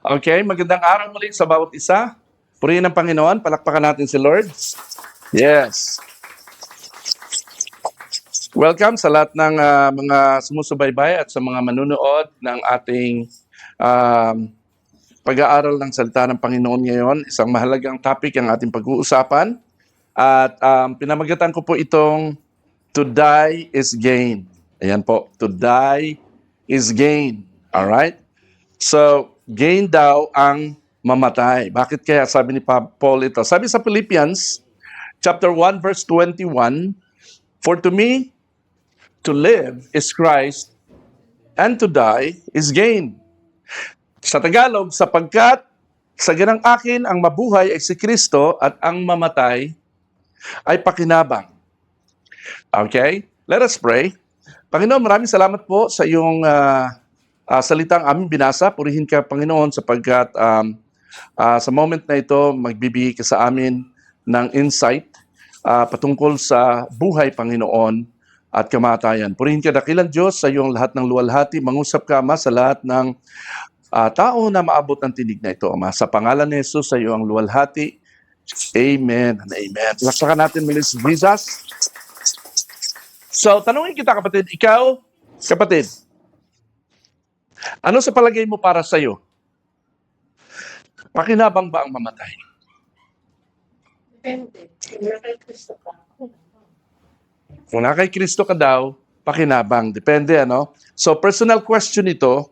Okay, magandang araw muli sa bawat isa. Purihin ang Panginoon, palakpakan natin si Lord. Yes. Welcome sa lahat ng mga sumusubaybay at sa mga manunood ng ating pag-aaral ng salita ng Panginoon ngayon. Isang mahalagang topic ang ating pag-uusapan. At pinamagatan ko po itong To Die is Gain. Ayan po, to die is gain. Alright? So, gain daw ang mamatay. Bakit kaya sabi ni Paul ito? Sabi sa Philippians, chapter 1, verse 21, For to me, to live is Christ, and to die is gain. Sa Tagalog, sapagkat sa ganang akin ang mabuhay ay si Kristo at ang mamatay ay pakinabang. Okay? Let us pray. Panginoon, maraming salamat po sa iyong salitang aming binasa. Purihin ka, Panginoon, sapagkat sa moment na ito, magbibigay ka sa amin ng insight patungkol sa buhay, Panginoon, at kamatayan. Purihin ka, dakilang Diyos, sa iyong lahat ng luwalhati. Mangusap ka, Ama, sa lahat ng tao na maabot ng tinig na ito, Ama. Sa pangalan ni Jesus, sa iyong luwalhati. Amen and amen. Laksakan natin, Milis Jesus. So, tanungin kita, kapatid. Ikaw, kapatid, ano sa palagay mo para sa'yo? Pakinabang ba ang mamatay? Depende. Kung kay Kristo ka. Kung na kay Kristo ka daw, pakinabang. Depende, ano? So, personal question ito.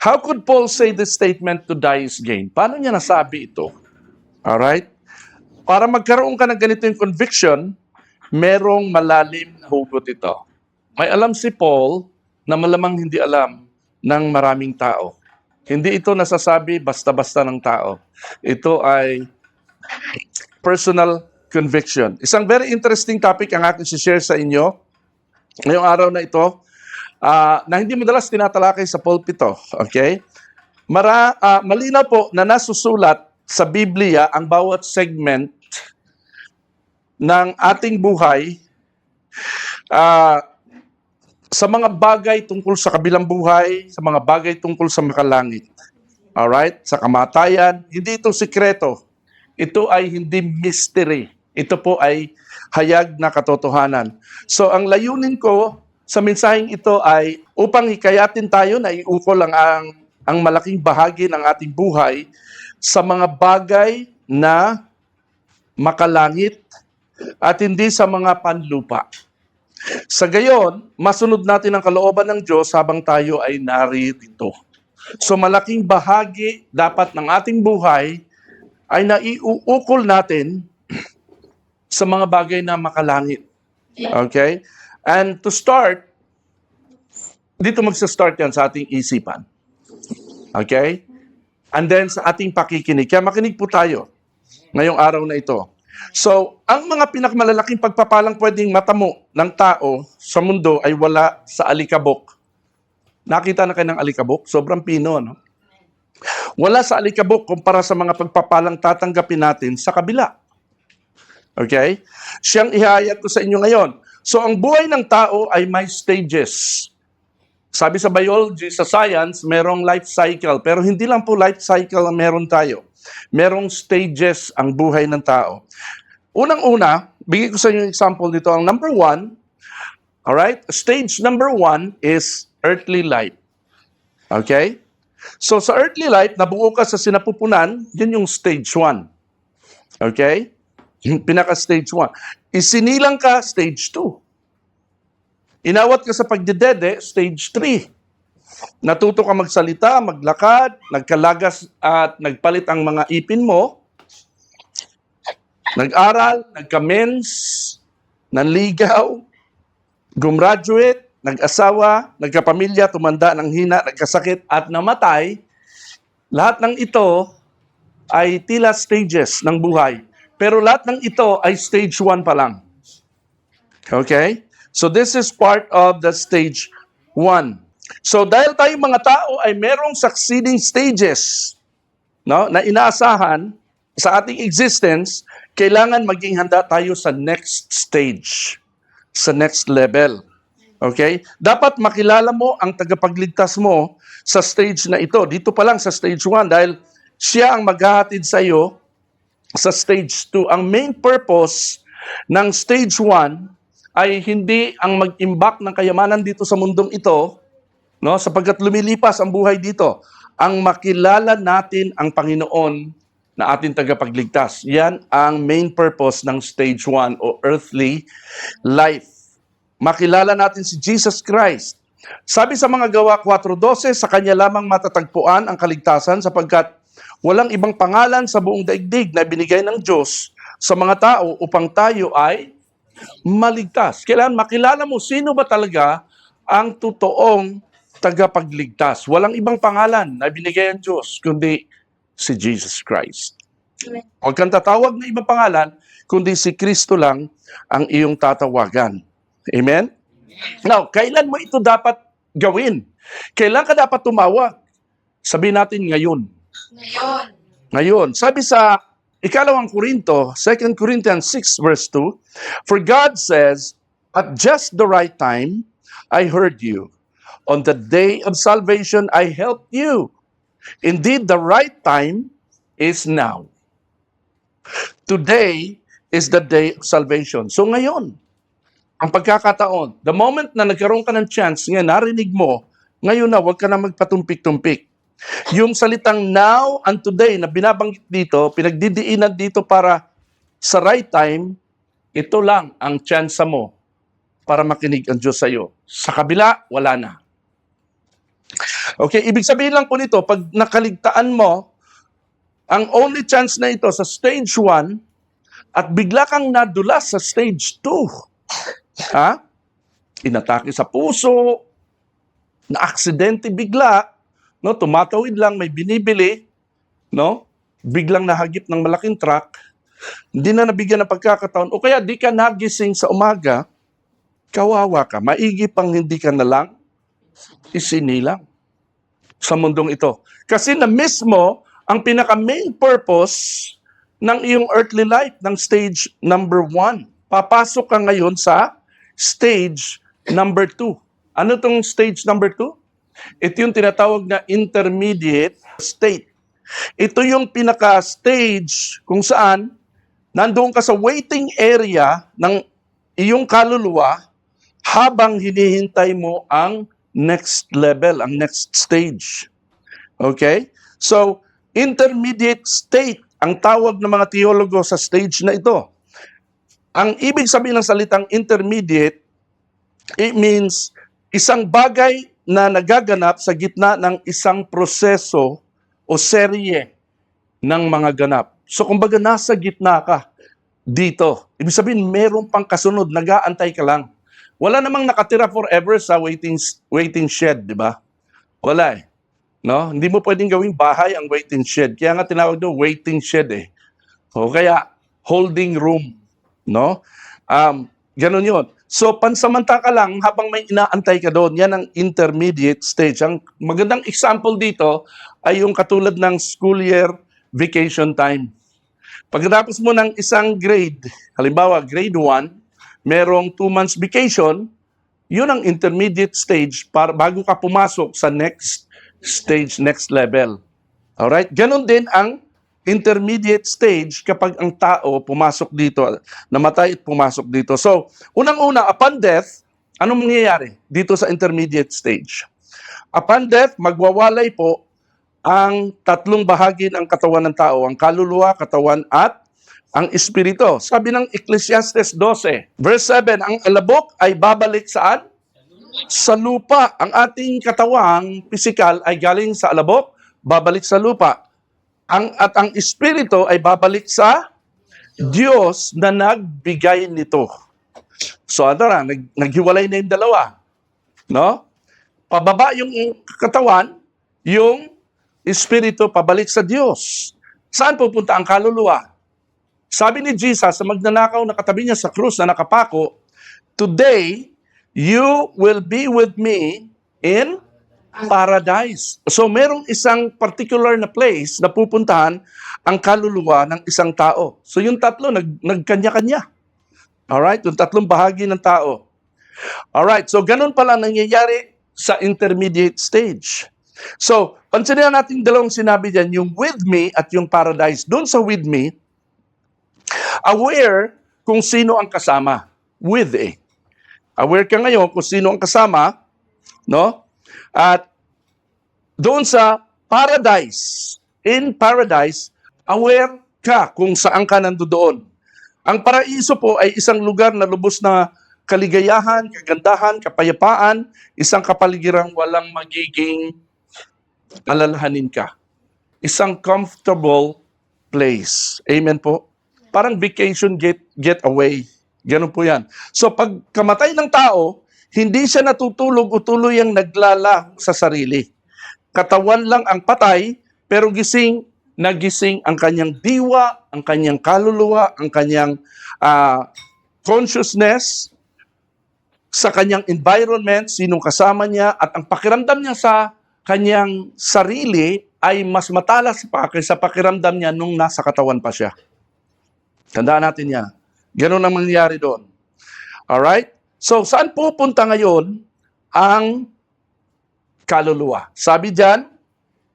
How could Paul say this statement, to die is gain? Paano niya nasabi ito? Alright? Para magkaroon ka ng ganito yung conviction, merong malalim na hugot ito. May alam si Paul na malamang hindi alam ng maraming tao. Hindi ito nasasabi basta-basta ng tao. Ito ay personal conviction. Isang very interesting topic ang aking share sa inyo ngayong araw na ito na hindi madalas tinatalakay sa pulpito. Okay? Malinaw po na nasusulat sa Biblia ang bawat segment ng ating buhay sa mga bagay tungkol sa kabilang buhay, sa mga bagay tungkol sa makalangit. Alright? Sa kamatayan, hindi ito sikreto. Ito ay hindi mystery. Ito po ay hayag na katotohanan. So, ang layunin ko sa mensaheng ito ay upang hikayatin tayo na iukol ang malaking bahagi ng ating buhay sa mga bagay na makalangit at hindi sa mga panlupa. Sa gayon, masunod natin ang kalooban ng Diyos habang tayo ay naririto. So malaking bahagi dapat ng ating buhay ay naiuukol natin sa mga bagay na makalangit. Okay? And to start, dito magsa-start yan sa ating isipan. Okay? And then sa ating pakikinig. Kaya makinig po tayo ngayong araw na ito. So, ang mga pinakamalalaking pagpapalang pwedeng matamo ng tao sa mundo ay wala sa alikabok. Nakita na kayo ng alikabok? Sobrang pino, no? Wala sa alikabok kumpara sa mga pagpapalang tatanggapin natin sa kabila. Okay? Siyang ihayag ko sa inyo ngayon. So, ang buhay ng tao ay may stages. Sabi sa biology, sa science, merong life cycle. Pero hindi lang po life cycle ang meron tayo. Merong stages ang buhay ng tao. Unang-una, bigay ko sa inyo example dito. Ang number 1, alright? Stage number 1 is earthly life. Okay? So sa earthly life, nabuo ka sa sinapupunan, yun yung stage 1. Okay? Pinaka-stage 1. Isinilang ka, stage 2. Inawat ka sa pagdedede, stage 3. Natuto ka magsalita, maglakad, nagkalagas at nagpalit ang mga ipin mo, nag-aral, nagka-mens, nanligaw, gumraduate, nag-asawa, nagkapamilya, tumanda ng hina, nagkasakit at namatay. Lahat ng ito ay tila stages ng buhay. Pero lahat ng ito ay stage 1 pa lang. Okay? So this is part of the stage 1. So dahil tayong mga tao ay merong succeeding stages, no, na inaasahan sa ating existence, kailangan maging handa tayo sa next stage, sa next level. Okay? Dapat makilala mo ang tagapagligtas mo sa stage na ito. Dito pa lang sa stage 1 dahil siya ang maghahatid sa iyo sa stage 2. Ang main purpose ng stage 1 ay hindi ang mag-imbak ng kayamanan dito sa mundong ito, no, sapagkat lumilipas ang buhay dito. Ang makilala natin ang Panginoon na ating tagapagligtas. Yan ang main purpose ng stage 1 o earthly life. Makilala natin si Jesus Christ. Sabi sa mga Gawa 4:12, sa Kanya lamang matatagpuan ang kaligtasan sapagkat walang ibang pangalan sa buong daigdig na binigay ng Diyos sa mga tao upang tayo ay maligtas. Kailangan makilala mo sino ba talaga ang totoong tagapagligtas. Walang ibang pangalan na binigay ng Diyos kundi si Jesus Christ. Huwag kang tatawag na ibang pangalan kundi si Kristo lang ang iyong tatawagan. Amen? Now, kailan mo ito dapat gawin? Kailan ka dapat tumawag? Sabihin natin ngayon. Ngayon. Sabi sa Ikalawang Korinto, 2 Corinthians 6 verse 2, for God says, at just the right time, I heard you. On the day of salvation, I helped you. Indeed, the right time is now. Today is the day of salvation. So ngayon, ang pagkakataon, the moment na nagkaroon ka ng chance, ngayon narinig mo, ngayon na, huwag ka na magpatumpik-tumpik. Yung salitang now and today na binabanggit dito, pinagdidiinan dito para sa right time, ito lang ang chance mo para makinig ang Diyos sa iyo. Sa kabila, wala na. Okay, ibig sabihin lang po nito, pag nakaligtaan mo, ang only chance na ito sa stage 1 at bigla kang nadulas sa stage 2. Ha? Inatake sa puso, na-aksidente bigla, no? Tumatawid lang, may binibili, no? Biglang nahagip ng malaking truck, hindi na nabigyan ng pagkakataon, o kaya di ka nagising sa umaga, kawawa ka, maigi pang hindi ka na lang isinilang sa mundong ito. Kasi na mismo ang pinaka-main purpose ng iyong earthly life, ng stage number 1. Papasok ka ngayon sa stage number 2. Ano tong stage number 2? Ito yung tinatawag na intermediate state. Ito yung pinaka-stage kung saan nandoon ka sa waiting area ng iyong kaluluwa habang hinihintay mo ang next level, ang next stage. Okay? So, intermediate state ang tawag ng mga teologo sa stage na ito. Ang ibig sabihin ng salitang intermediate, it means isang bagay na nagaganap sa gitna ng isang proseso o serye ng mga ganap. So, kumbaga nasa gitna ka dito. Ibig sabihin, meron pang kasunod, nag-aantay ka lang. Wala namang nakatira forever sa waiting shed, di ba? Wala eh. No? Hindi mo pwedeng gawing bahay ang waiting shed. Kaya nga tinawag doon waiting shed eh. O kaya holding room, no? Ganun 'yon. So pansamantala ka lang habang may inaantay ka doon. Yan ang intermediate stage. Ang magandang example dito ay yung katulad ng school year vacation time. Pagkatapos mo ng isang grade, halimbawa grade 1, merong 2 months vacation, yun ang intermediate stage para bago ka pumasok sa next stage, next level. Alright? Ganon din ang intermediate stage kapag ang tao pumasok dito, namatay at pumasok dito. So, unang-una, upon death, anong mangyayari dito sa intermediate stage? Upon death, magwawalay po ang tatlong bahagi ng katawan ng tao, ang kaluluwa, katawan, at ang espiritu. Sabi ng Ecclesiastes 12, verse 7, ang alabok ay babalik saan? Sa lupa. Ang ating katawang pisikal ay galing sa alabok, babalik sa lupa. At ang espiritu ay babalik sa Diyos na nagbigay nito. So, naghiwalay na yung dalawa. No? Pababa yung katawan, yung espiritu pabalik sa Diyos. Saan pupunta ang kaluluwa? Sabi ni Jesus sa magnanakaw na katabi niya sa krus na nakapako, today, you will be with me in paradise. So merong isang particular na place na pupuntahan ang kaluluwa ng isang tao. So yung tatlo, nagkanya-kanya. Alright? Yung tatlong bahagi ng tao. Alright, so ganun pala nangyayari sa intermediate stage. So, pansinin natin dalawang sinabi dyan, yung with me at yung paradise. Doon sa with me, aware kung sino ang kasama. With Aware ka ngayon kung sino ang kasama, no? At doon sa paradise, in paradise, aware ka kung saan ka nandoon. Ang paraiso po ay isang lugar na lubos na kaligayahan, kagandahan, kapayapaan, isang kapaligirang walang magiging alalahanin ka. Isang comfortable place. Amen po? Parang vacation getaway. Ganun po yan. So pag kamatay ng tao, hindi siya natutulog o tuluyang naglala sa sarili. Katawan lang ang patay, pero nagising ang kanyang diwa, ang kanyang kaluluwa, ang kanyang consciousness sa kanyang environment, sinong kasama niya, at ang pakiramdam niya sa kanyang sarili ay mas matalas pa kaysa pakiramdam niya nung nasa katawan pa siya. Tandaan natin yan. Ganun ang mangyayari doon. Alright? So, saan pupunta ngayon ang kaluluwa? Sabi diyan,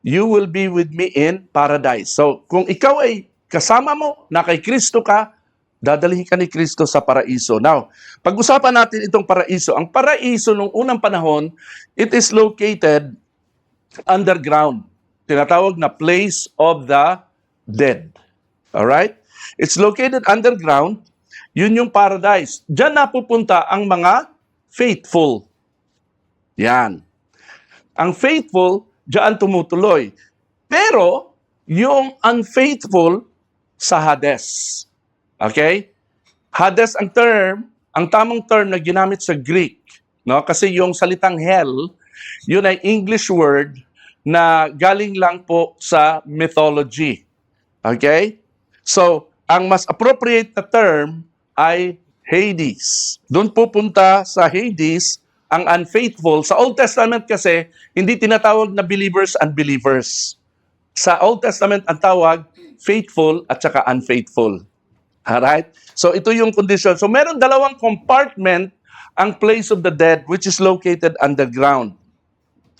you will be with me in paradise. So, kung ikaw ay kasama mo, na kay Kristo ka, dadalhin ka ni Kristo sa paraiso. Now, pag-usapan natin itong paraiso. Ang paraiso nung unang panahon, it is located underground. Tinatawag na place of the dead. Alright? It's located underground. Yun yung paradise. Diyan napupunta ang mga faithful. Yan. Ang faithful, diyan tumutuloy. Pero, yung unfaithful, sa Hades. Okay? Hades ang tamang term na ginamit sa Greek. No? Kasi yung salitang hell, yun ay English word na galing lang po sa mythology. Okay? So, ang mas appropriate na term ay Hades. Doon pupunta sa Hades ang unfaithful. Sa Old Testament kasi, hindi tinatawag na believers, unbelievers. Sa Old Testament, ang tawag, faithful at saka unfaithful. Alright? So, ito yung condition. So, meron dalawang compartment ang place of the dead which is located underground.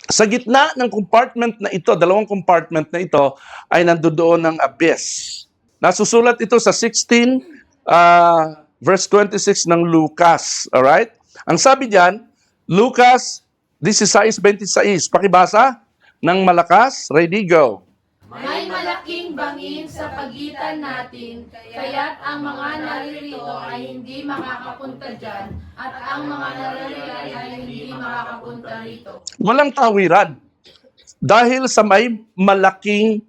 Sa gitna ng compartment na ito, dalawang compartment na ito, ay nandoon ng abyss. Nasusulat ito sa 16, verse 26 ng Lucas. Alright? Ang sabi diyan, Lucas 16:26. Pakibasa ng malakas. Ready, go. May malaking bangin sa pagitan natin, kaya't ang mga naririto ay hindi makakapunta dyan, at ang mga naririto ay hindi makakapunta rito. Walang tawiran. Dahil sa may malaking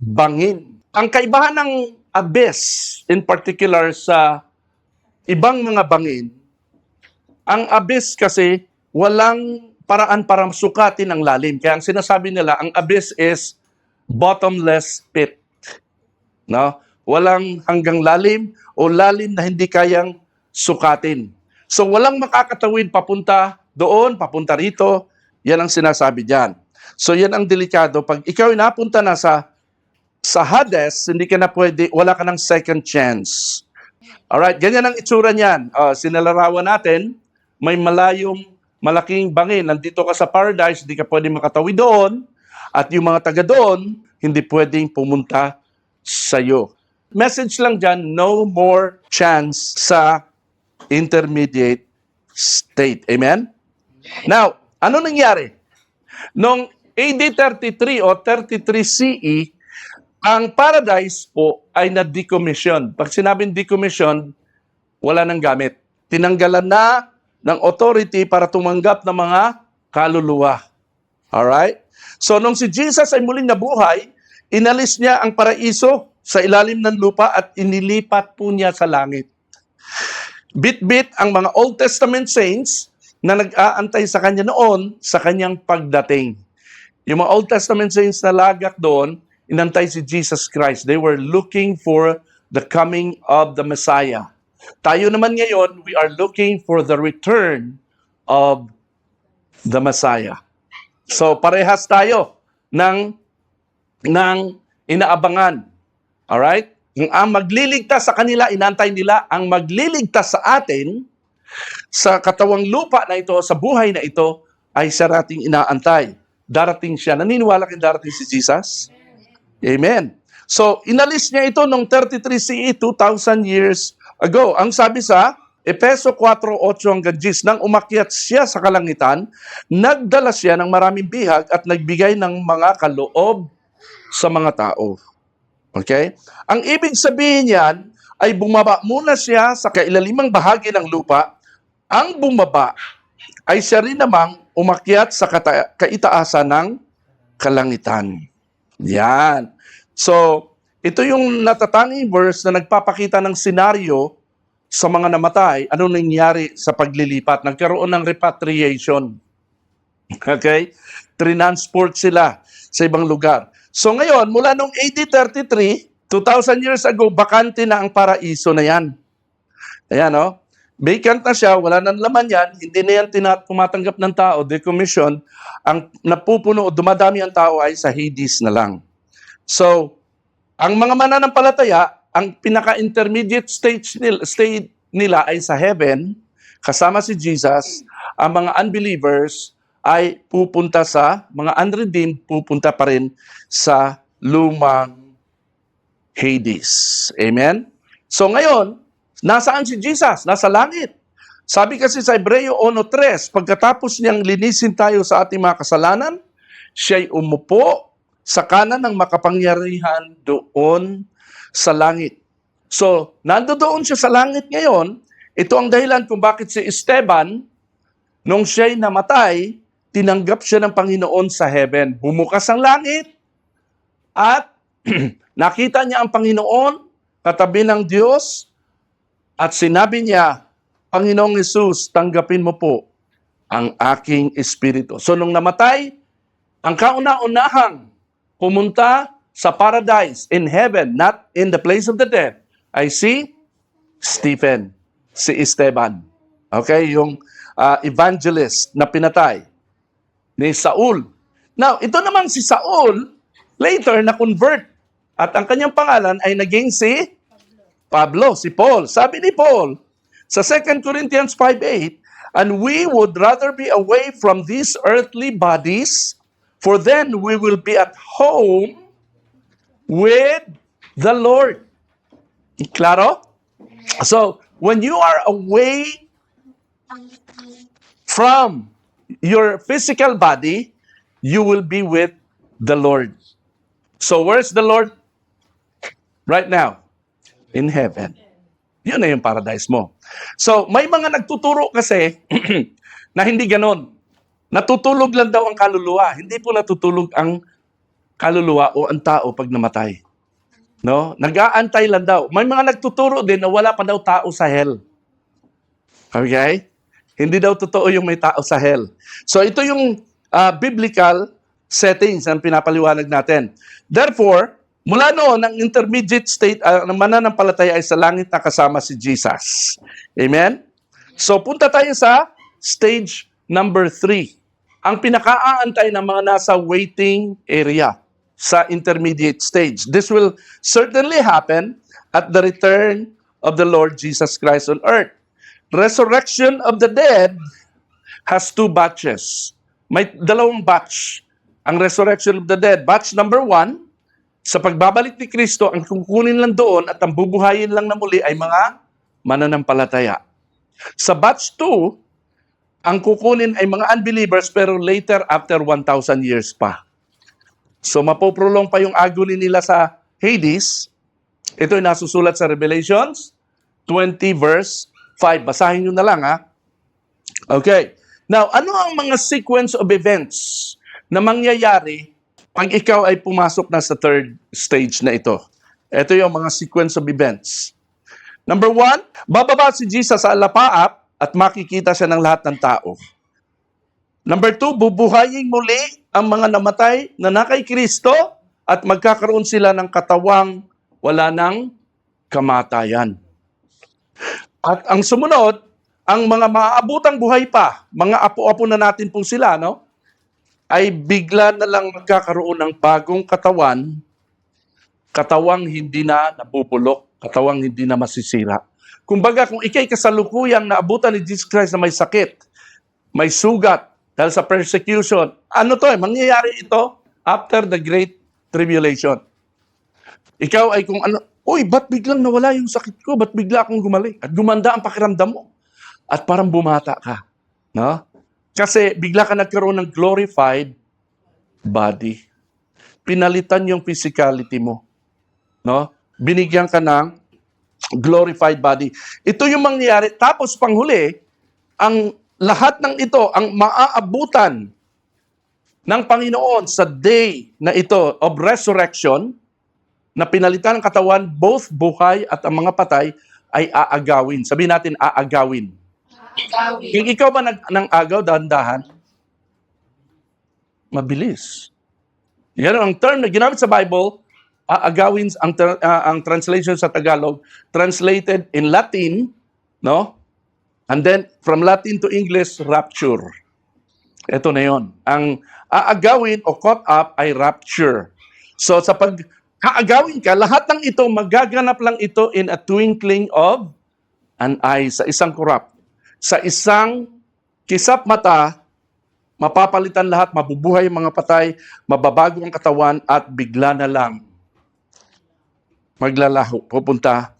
bangin. Ang kaibahan ng abyss, in particular sa ibang mga bangin, ang abyss kasi walang paraan para sukatin ang lalim. Kaya ang sinasabi nila, ang abyss is bottomless pit. No? Walang hanggang lalim o lalim na hindi kayang sukatin. So walang makakatawid papunta doon, papunta rito. Yan ang sinasabi diyan. So yan ang delikado. Pag ikaw ay napunta na sa Hades, hindi ka na pwede, wala ka ng second chance. Alright, ganyan ang itsura niyan. Sinalarawan natin, may malaking bangin. Nandito ka sa paradise, hindi ka pwede makatawid doon. At yung mga taga doon, hindi pwedeng pumunta sa iyo. Message lang dyan, no more chance sa intermediate state. Amen? Now, ano nangyari? Noong AD 33 o 33 CE, ang paradise po ay na-decommission. Pag sinabing decommission, wala nang gamit. Tinanggalan na ng authority para tumanggap ng mga kaluluwa. Alright? So, nung si Jesus ay muling nabuhay, inalis niya ang paraiso sa ilalim ng lupa at inilipat po niya sa langit. Bit-bit ang mga Old Testament saints na nag-aantay sa kanya noon sa kanyang pagdating. Yung mga Old Testament saints na lagak doon, inantay si Jesus Christ. They were looking for the coming of the Messiah. Tayo naman ngayon, we are looking for the return of the Messiah. So, parehas tayo ng inaabangan. Alright? Ang magliligtas sa kanila, inantay nila, ang magliligtas sa atin sa katawang lupa na ito, sa buhay na ito, ay siya nating inaantay. Darating siya. Naniniwala kayo darating si Jesus? Amen. So, inalis niya ito noong 33 CE, 2,000 years ago. Ang sabi sa Efeso 4:8 hanggang 10, nang umakyat siya sa kalangitan, nagdala siya ng maraming bihag at nagbigay ng mga kaloob sa mga tao. Okay? Ang ibig sabihin niyan ay bumaba muna siya sa kailalimang bahagi ng lupa. Ang bumaba ay siya rin namang umakyat sa kaitaasan ng kalangitan. Yan. So, ito yung natatanging verse na nagpapakita ng senaryo sa mga namatay. Ano nangyari sa paglilipat? Nagkaroon ng repatriation. Okay? Transport sila sa ibang lugar. So ngayon, mula noong AD 33, 2,000 years ago, bakante na ang paraiso na yan. Ayan, no? Vacant na siya, wala nang laman yan, hindi na yan tumatanggap ng tao, decommission. Ang napupuno o dumadami ang tao ay sa Hades na lang. So, ang mga mananampalataya, ang pinaka-intermediate stage nila ay sa heaven, kasama si Jesus. Ang mga unbelievers ay pupunta sa, mga unredeemed, pupunta pa rin sa lumang Hades. Amen? So ngayon, nasaan si Jesus? Nasa langit. Sabi kasi sa Hebreo 1:3, pagkatapos niyang linisin tayo sa ating mga kasalanan, siya'y umupo sa kanan ng makapangyarihan doon sa langit. So, nandoon siya sa langit ngayon. Ito ang dahilan kung bakit si Esteban, nung siya'y namatay, tinanggap siya ng Panginoon sa heaven. Bumukas ang langit at nakita niya ang Panginoon katabi ng Diyos at sinabi niya, Panginoong Hesus, tanggapin mo po ang aking espiritu. So nung namatay, ang kauna-unahang pumunta sa paradise, in heaven, not in the place of the dead, ay si Stephen, si Esteban. Okay, yung evangelist na pinatay ni Saul. Now, ito naman si Saul, later na-convert. At ang kanyang pangalan ay naging si Pablo, si Paul. Sabi ni Paul sa 2 Corinthians 5:8, and we would rather be away from these earthly bodies, for then we will be at home with the Lord. Claro? So, when you are away from your physical body, you will be with the Lord. So, where's the Lord? Right now, in heaven. Yun na yung paradise mo. So, may mga nagtuturo kasi na hindi ganon. Natutulog lang daw ang kaluluwa. Hindi po natutulog ang kaluluwa o ang tao pag namatay. No? Nag-aantay lang daw. May mga nagtuturo din na wala pa daw tao sa hell. Okay? Hindi daw totoo yung may tao sa hell. So, ito yung biblical settings ang pinapaliwanag natin. Therefore, mula noon, ang intermediate state ng mananampalataya ay sa langit na kasama si Jesus. Amen? So, punta tayo sa stage number 3. Ang pinaka-aantay ng mga nasa waiting area sa intermediate stage. This will certainly happen at the return of the Lord Jesus Christ on earth. Resurrection of the dead has 2 batches. May dalawang batch. Ang resurrection of the dead. Batch number 1, sa pagbabalik ni Kristo, ang kukunin lang doon at ang bubuhayin lang na muli ay mga mananampalataya. Sa batch 2, ang kukunin ay mga unbelievers pero later after 1,000 years pa. So mapoprolong pa yung agony nila sa Hades. Ito ay nasusulat sa Revelations 20 verse 5. Basahin nyo na lang, ha? Okay. Now, ano ang mga sequence of events na mangyayari pag ikaw ay pumasok na sa 3rd stage na ito? Ito yung mga sequence of events. Number 1, bababa si Jesus sa alapaap at makikita siya ng lahat ng tao. Number 2, bubuhayin muli ang mga namatay na kay Kristo at magkakaroon sila ng katawang wala ng kamatayan. At ang sumunod, ang mga maaabutang buhay pa, mga apo-apo na natin po sila, no? Ay bigla na lang magkakaroon ng bagong katawan, katawang hindi na nabubulok, katawang hindi na masisira. Kumbaga, kung ikay kasalukuyang naabutan ni Jesus Christ na may sakit, may sugat, dahil sa persecution, mangyayari ito after the Great Tribulation. Ikaw ay kung ano, ba't biglang nawala yung sakit ko? Ba't bigla akong gumaling? At gumanda ang pakiramdam mo. At parang bumata ka. No? Kasi bigla ka nagkaroon ng glorified body. Pinalitan yung physicality mo. No? Binigyan ka ng glorified body. Ito yung mangyayari. Tapos panghuli, ang lahat ng ito, ang maaabutan ng Panginoon sa day na ito of resurrection, na pinalitan ng katawan, both buhay at ang mga patay, ay aagawin. Sabihin natin, aagawin. Aagawin. Kung ikaw ba nang agaw, dahan-dahan? Mabilis. Yan ang term na ginamit sa Bible, aagawin, ang translation sa Tagalog, translated in Latin, no? And then, from Latin to English, rapture. Ito na yon. Ang aagawin o caught up ay rapture. So, sa pag-aagawin ka, lahat ng ito, magaganap lang ito in a twinkling of an eye, sa isang kurap. Sa isang kisap mata, mapapalitan lahat, mabubuhay ang mga patay, mababago ang katawan, at bigla na lang maglalaho, pupunta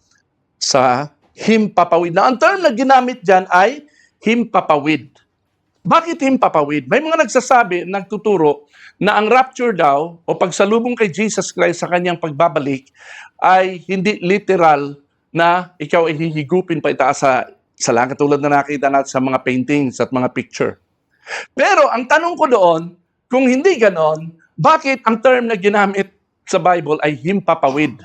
sa himpapawid. Na ang term na ginamit dyan ay himpapawid. Bakit himpapawid? May mga nagsasabi, nagtuturo, na ang rapture daw, o pagsalubong kay Jesus Christ sa kanyang pagbabalik, ay hindi literal na ikaw ay hihigupin pa itaas sa langit, tulad na nakita natin sa mga paintings at mga picture. Pero ang tanong ko doon, kung hindi ganon, bakit ang term na ginamit sa Bible ay himpapawid?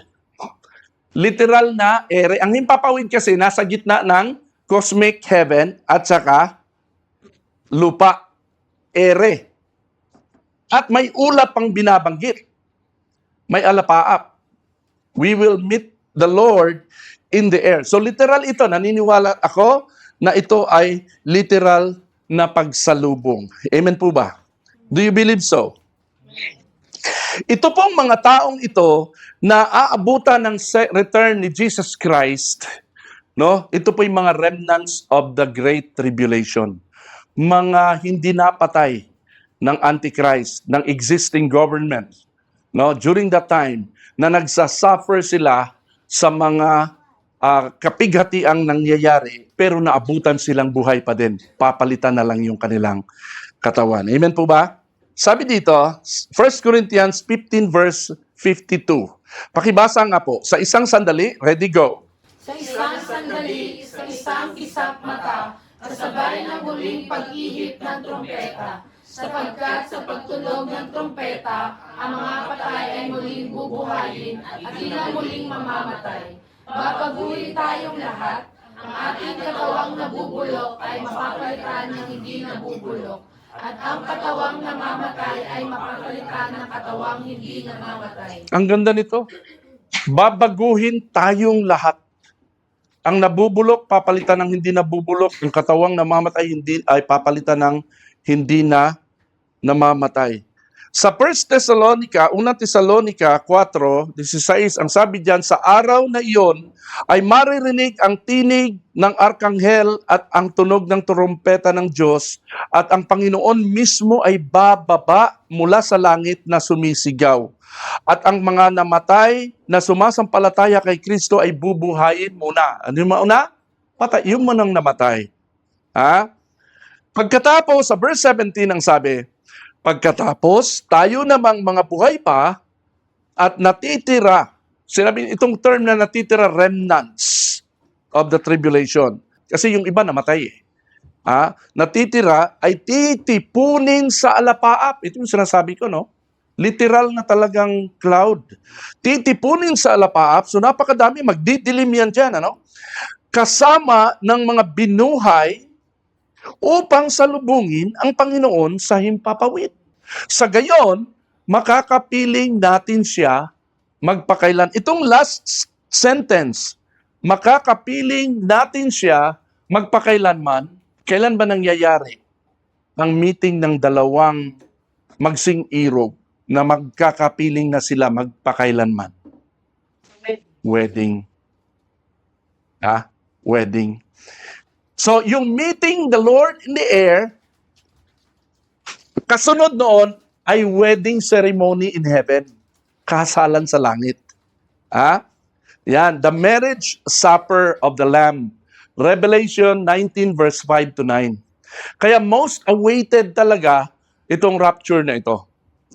Literal na ere. Ang himpapawid kasi nasa gitna ng cosmic heaven at saka lupa. Ere. At may ulap pang binabanggit. May alapaap. We will meet the Lord in the air. So literal ito. Naniniwala ako na ito ay literal na pagsalubong. Amen po ba? Do you believe so? Ito pong mga taong ito na aabutan ng return ni Jesus Christ, no? Ito po yung mga remnants of the Great Tribulation. Mga hindi napatay ng Antichrist, ng existing government, no? During that time, na nagsasuffer sila sa mga kapighatiang nangyayari, pero naabutan silang buhay pa din. Papalitan na lang yung kanilang katawan. Amen po ba? Sabi dito, 1 Corinthians 15 verse 52. Pakibasa nga po. Sa isang sandali, ready, go. Sa isang sandali, sa isang kisap mata, kasabay ng muling pag-ihip ng trompeta, sapagkat sa pagtunog ng trompeta, ang mga patay ay muling bubuhayin at di na muling mamamatay. Babaguhin tayong lahat, ang ating katawang nabubulok ay mapapalitan ng hindi nabubulok, at ang katawang namamatay ay mapapalitan ng katawang hindi namamatay. Ang ganda nito. Babaguhin tayong lahat. Ang nabubulok, papalitan ng hindi nabubulok. Ang katawang namamatay, ay papalitan ng hindi na namamatay. Sa 1 Thessalonica 4:16, ang sabi diyan, sa araw na iyon ay maririnig ang tinig ng arkanghel at ang tunog ng trumpeta ng Diyos, at ang Panginoon mismo ay bababa mula sa langit na sumisigaw. At ang mga namatay na sumasampalataya kay Kristo ay bubuhayin muna. Ano yung mauna? Patay, yung manang namatay. Pagkatapos, sa verse 17 ang sabi, pagkatapos, tayo namang mga buhay pa at natitira. Sinabi, itong term na natitira, remnants of the tribulation. Kasi yung iba namatay eh. Natitira ay titipunin sa alapaap. Ito yung sinasabi ko, no? Literal na talagang cloud. Titipunin sa alapaap. So napakadami, magdidilim yan dyan, ano? Kasama ng mga binuhay upang salubungin ang Panginoon sa himpapawid. Sa gayon, makakapiling natin siya magpakailan. Itong last sentence, makakapiling natin siya magpakailanman. Kailan ba nangyayari ang meeting ng dalawang magsing-irog na magkakapiling na sila magpakailanman? Wedding. wedding. So, yung meeting the Lord in the air, kasunod noon ay wedding ceremony in heaven. Kasalan sa langit. Yan, the marriage supper of the Lamb. Revelation 19 verse 5 to 9. Kaya most awaited talaga itong rapture na ito.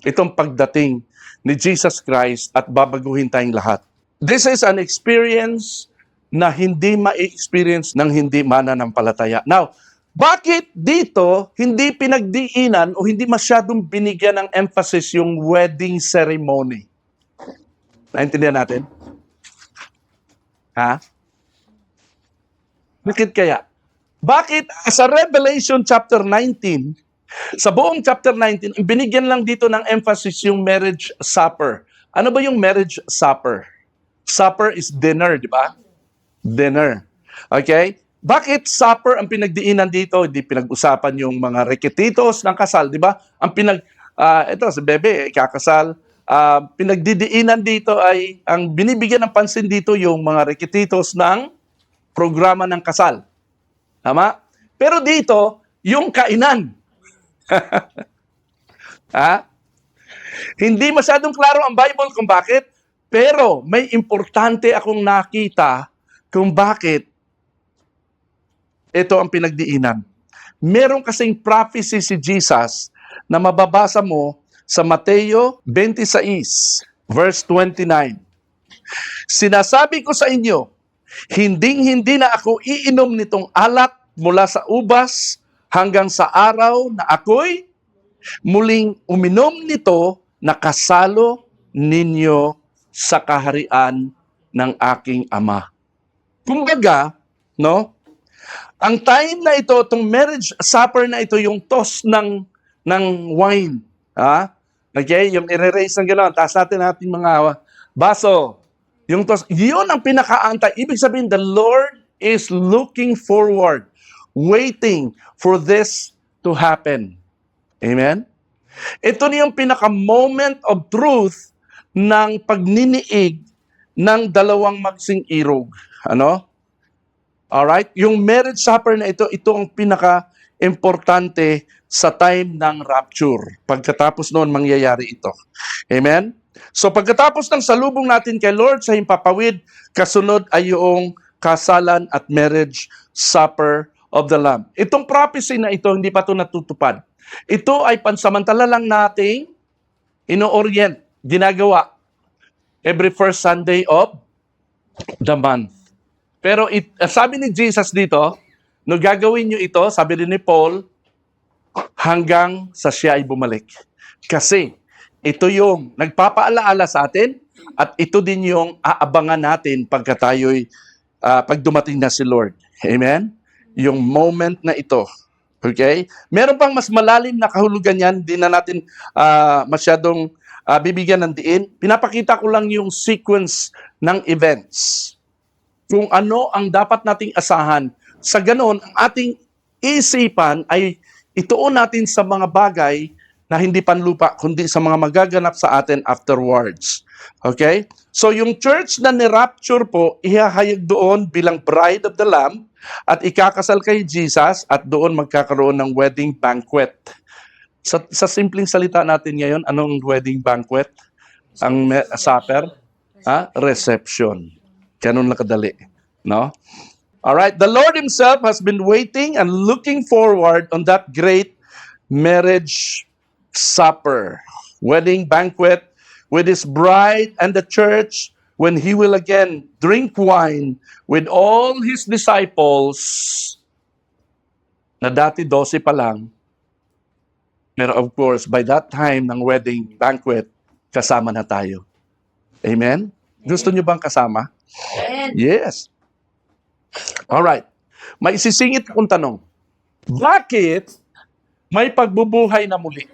Itong pagdating ni Jesus Christ at babaguhin tayong lahat. This is an experience na hindi ma-experience ng hindi mananampalataya. Now, bakit dito hindi pinagdiinan o hindi masyadong binigyan ng emphasis yung wedding ceremony? Naintindihan natin? Bakit kaya? Bakit sa Revelation chapter 19, sa buong chapter 19, binigyan lang dito ng emphasis yung marriage supper. Ano ba yung marriage supper? Supper is dinner, di ba? Dinner. Okay? Bakit supper ang pinagdiinan dito? Hindi pinag-usapan yung mga requisitos ng kasal, di ba? Ito, si Bebe, kakasal. Pinagdidiinan dito ay, ang binibigyan ng pansin dito yung mga requisitos ng programa ng kasal. Tama? Pero dito, yung kainan. Hindi masyadong klaro ang Bible kung bakit, pero may importante akong nakita kung bakit ito ang pinagdiinan. Meron kasing prophecy si Jesus na mababasa mo sa Mateo 26, verse 29. Sinasabi ko sa inyo, hindi na ako iinom nitong alak mula sa ubas hanggang sa araw na ako'y muling uminom nito na kasalo ninyo sa kaharian ng aking Ama. Kumbaga, no? Ang time na ito, itong marriage supper na ito, yung toast ng wine. Okay? Yung i-raise ng gano'n. Taas natin mga baso. Yung toast, yun ang pinakaantay. Ibig sabihin, the Lord is looking forward, waiting for this to happen. Amen? Ito na yung pinaka-moment of truth ng pagniniig ng dalawang magsing irog. Alright? Yung marriage supper na ito ang pinaka-importante sa time ng rapture. Pagkatapos noon, mangyayari ito. Amen? So pagkatapos ng salubong natin kay Lord sa himpapawid, kasunod ay yung kasalan at marriage supper of the Lamb. Itong prophecy na ito, hindi pa ito natutupad. Ito ay pansamantala lang nating ino-orient, ginagawa every first Sunday of the month. Pero sabi ni Jesus dito, no gagawin nyo ito, sabi din ni Paul, hanggang sa siya ay bumalik. Kasi ito yung nagpapaalaala sa atin at ito din yung aabangan natin pag dumating na si Lord. Amen? Yung moment na ito. Okay? Meron pang mas malalim na kahulugan yan, di na natin masyadong bibigyan ng diin. Pinapakita ko lang yung sequence ng events. Kung ano ang dapat nating asahan. Sa ganon, ang ating isipan ay ituon natin sa mga bagay na hindi panlupa, kundi sa mga magaganap sa atin afterwards. Okay? So yung church na ni-rapture po, ihahayag doon bilang bride of the Lamb at ikakasal kay Jesus at doon magkakaroon ng wedding banquet. Sa simpleng salita natin ngayon, anong wedding banquet? Ang supper? Reception. Ganun lang kadali. No? Alright, the Lord Himself has been waiting and looking forward on that great marriage supper, wedding banquet with His bride and the church when He will again drink wine with all His disciples na dati 12 pa lang. Pero of course, by that time ng wedding banquet, kasama na tayo. Amen? Gusto niyo bang kasama? Yes. Alright. May isisingit akong tanong. Bakit may pagbubuhay na muli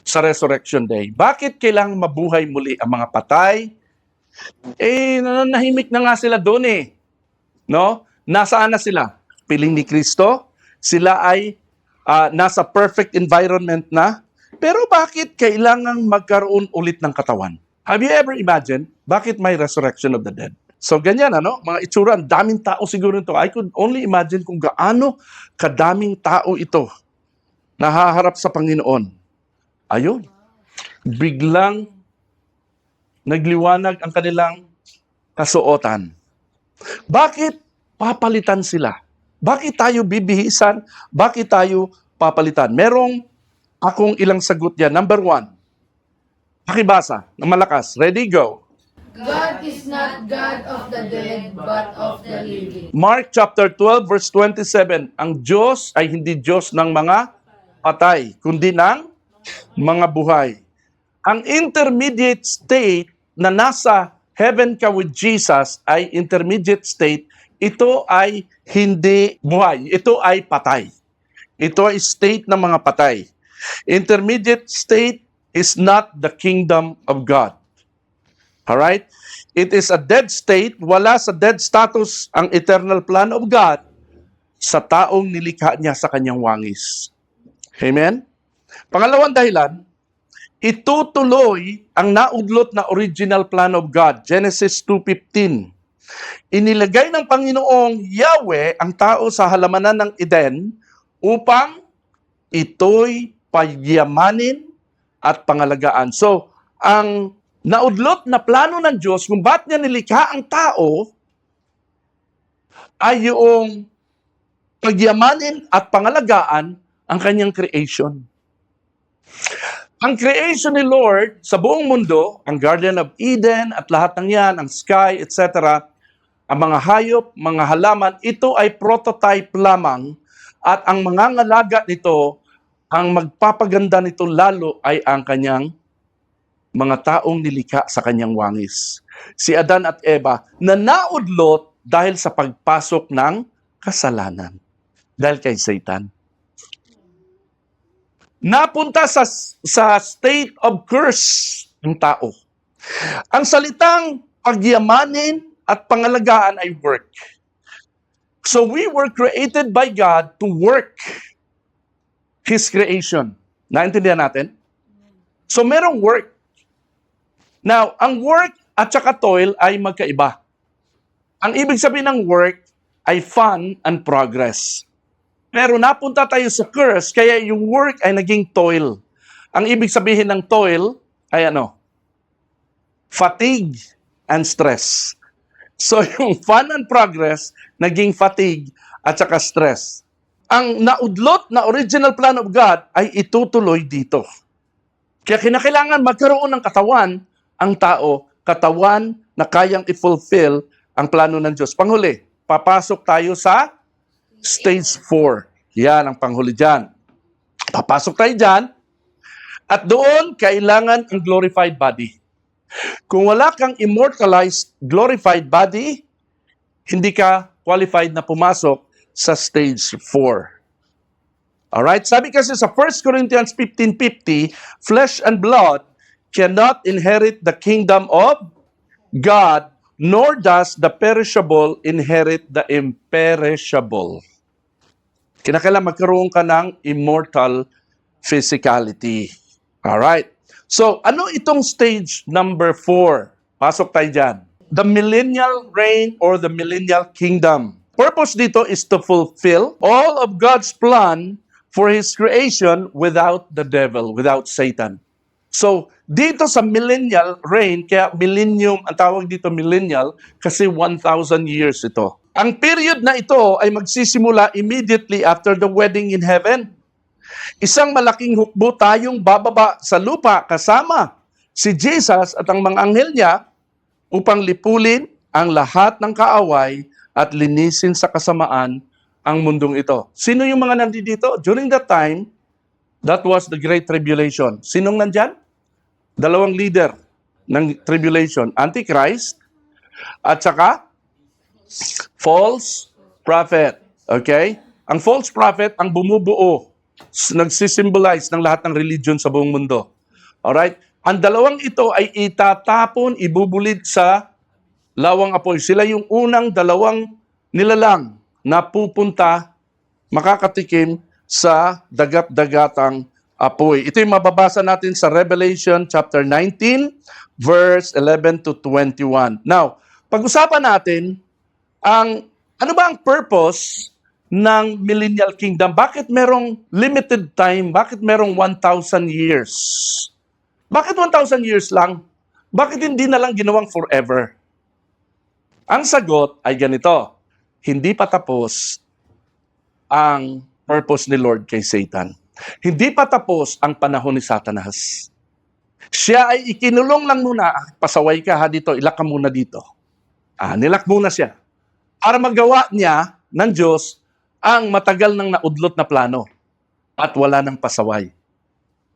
sa Resurrection Day? Bakit kailangang mabuhay muli ang mga patay? Nahimik na nga sila doon No? Nasaan na sila? Piling ni Kristo? Sila ay nasa perfect environment na? Pero bakit kailangang magkaroon ulit ng katawan? Have you ever imagined bakit may resurrection of the dead? So ganyan, ano? Mga itsura, ang daming tao siguro nito. I could only imagine kung gaano kadaming tao ito nahaharap sa Panginoon. Ayun. Biglang nagliwanag ang kanilang kasuotan. Bakit papalitan sila? Bakit tayo bibihisan? Bakit tayo papalitan? Merong akong ilang sagot yan. Number 1, pakibasa ng malakas. Ready, go. God is not God of the dead, but of the living. Mark chapter 12 verse 27. Ang Diyos ay hindi Diyos ng mga patay, kundi ng mga buhay. Ang intermediate state na nasa heaven ka with Jesus ay intermediate state. Ito ay hindi buhay. Ito ay patay. Ito ay state ng mga patay. Intermediate state is not the kingdom of God. Alright? It is a dead state. Wala sa dead status ang eternal plan of God sa taong nilikha niya sa kanyang wangis. Amen? Pangalawang dahilan, itutuloy ang naudlot na original plan of God. Genesis 2:15. Inilagay ng Panginoong Yahweh ang tao sa halamanan ng Eden upang ito'y pagyamanin at pangalagaan. So, ang naudlot na plano ng Diyos kung ba't niya nilikha ang tao ay yung pagyamanin at pangalagaan ang kanyang creation. Ang creation ni Lord sa buong mundo, ang Garden of Eden at lahat ng yan, ang sky, etc., ang mga hayop, mga halaman, ito ay prototype lamang at ang mga ngalaga nito, ang magpapaganda nito lalo ay ang kanyang mga taong nilikha sa kanyang wangis. Si Adan at Eva na naudlot dahil sa pagpasok ng kasalanan. Dahil kay Satan. Napunta sa state of curse ng tao. Ang salitang pagyamanin at pangalagaan ay work. So we were created by God to work His creation. Naintindihan natin? So merong work. Now, ang work at saka toil ay magkaiba. Ang ibig sabihin ng work ay fun and progress. Pero napunta tayo sa curse, kaya yung work ay naging toil. Ang ibig sabihin ng toil ay ano? Fatigue and stress. So yung fun and progress, naging fatigue at saka stress. Ang naudlot na original plan of God ay itutuloy dito. Kaya kinakailangan magkaroon ng katawan ang tao, katawan na kayang i-fulfill ang plano ng Diyos. Panghuli, papasok tayo sa stage 4. Yan ang panghuli dyan. Papasok tayo dyan, at doon kailangan ang glorified body. Kung wala kang immortalized, glorified body, hindi ka qualified na pumasok sa stage 4. Alright? Sabi kasi sa 1 Corinthians 15:50, flesh and blood cannot inherit the kingdom of God, nor does the perishable inherit the imperishable. Kinakailangan magkaroon ka ng immortal physicality. Alright. So, ano itong stage number 4? Pasok tayo dyan. The millennial reign or the millennial kingdom. Purpose dito is to fulfill all of God's plan for His creation without the devil, without Satan. So, dito sa millennial reign, kaya millennium, ang tawag dito millennial, kasi 1,000 years ito. Ang period na ito ay magsisimula immediately after the wedding in heaven. Isang malaking hukbo tayong bababa sa lupa kasama si Jesus at ang mga anghel niya upang lipulin ang lahat ng kaaway at linisin sa kasamaan ang mundong ito. Sino yung mga nandito? During that time, that was the Great Tribulation. Sinong nandyan? Dalawang leader ng tribulation, Antichrist at saka false prophet. Okay? Ang false prophet ang bumubuo, nagsisimbolize ng lahat ng religion sa buong mundo. Alright? Ang dalawang ito ay itatapon, ibubulid sa lawang apoy. Sila yung unang dalawang nilalang na pupunta, makakatikim sa dagat-dagatang apoy. Ito yung mababasa natin sa Revelation chapter 19, verse 11 to 21. Now, pag-usapan natin ano ba ang purpose ng millennial kingdom? Bakit merong limited time? Bakit merong 1,000 years? Bakit 1,000 years lang? Bakit hindi na lang ginawang forever? Ang sagot ay ganito, hindi pa tapos ang purpose ni Lord kay Satan. Hindi pa tapos ang panahon ni Satanas. Siya ay ikinulong lang muna, pasaway ka ha dito, ilak ka muna dito. Nilak muna siya. Para magawa niya ng Diyos ang matagal nang naudlot na plano at wala nang pasaway.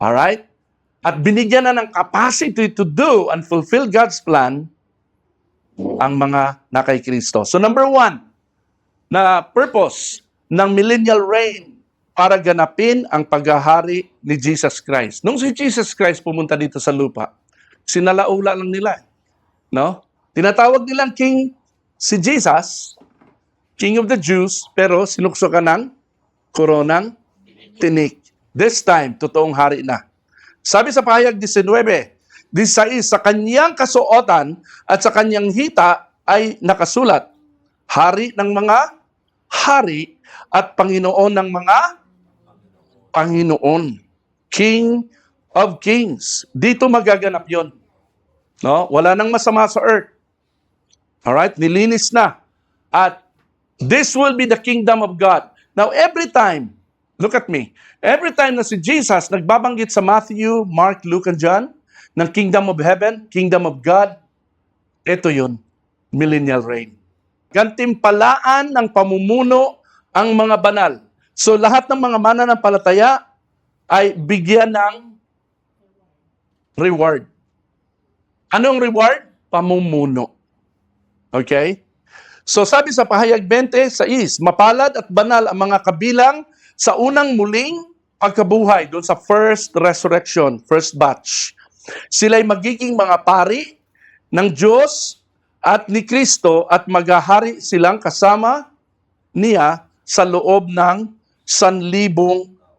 Alright? At binigyan na ng capacity to do and fulfill God's plan ang mga nakay Kristo. So number 1, na purpose ng millennial reign para ganapin ang paghahari ni Jesus Christ. Nung si Jesus Christ pumunta dito sa lupa, sinalaula lang nila. No? Tinatawag nilang king si Jesus, King of the Jews, pero sinukso ka ng koronang tinik. This time, totoong hari na. Sabi sa pahayag 19, sa kanyang kasuotan at sa kanyang hita ay nakasulat, hari ng mga hari at Panginoon ng mga Panginoon. King of Kings. Dito magaganap yon. No? Wala nang masama sa earth. Alright? Nilinis na. At this will be the kingdom of God. Now, every time, look at me, every time na si Jesus nagbabanggit sa Matthew, Mark, Luke, and John, ng kingdom of heaven, kingdom of God, ito yun, millennial reign. Gantimpalaan ng pamumuno ang mga banal. So, lahat ng mga mananampalataya ay bigyan ng reward. Anong reward? Pamumuno. Okay? So sabi sa pahayag 20, mapalad at banal ang mga kabilang sa unang muling pagkabuhay, doon sa first resurrection, first batch. Sila'y magiging mga pari ng Diyos at ni Kristo at maghahari silang kasama niya sa loob ng 1,000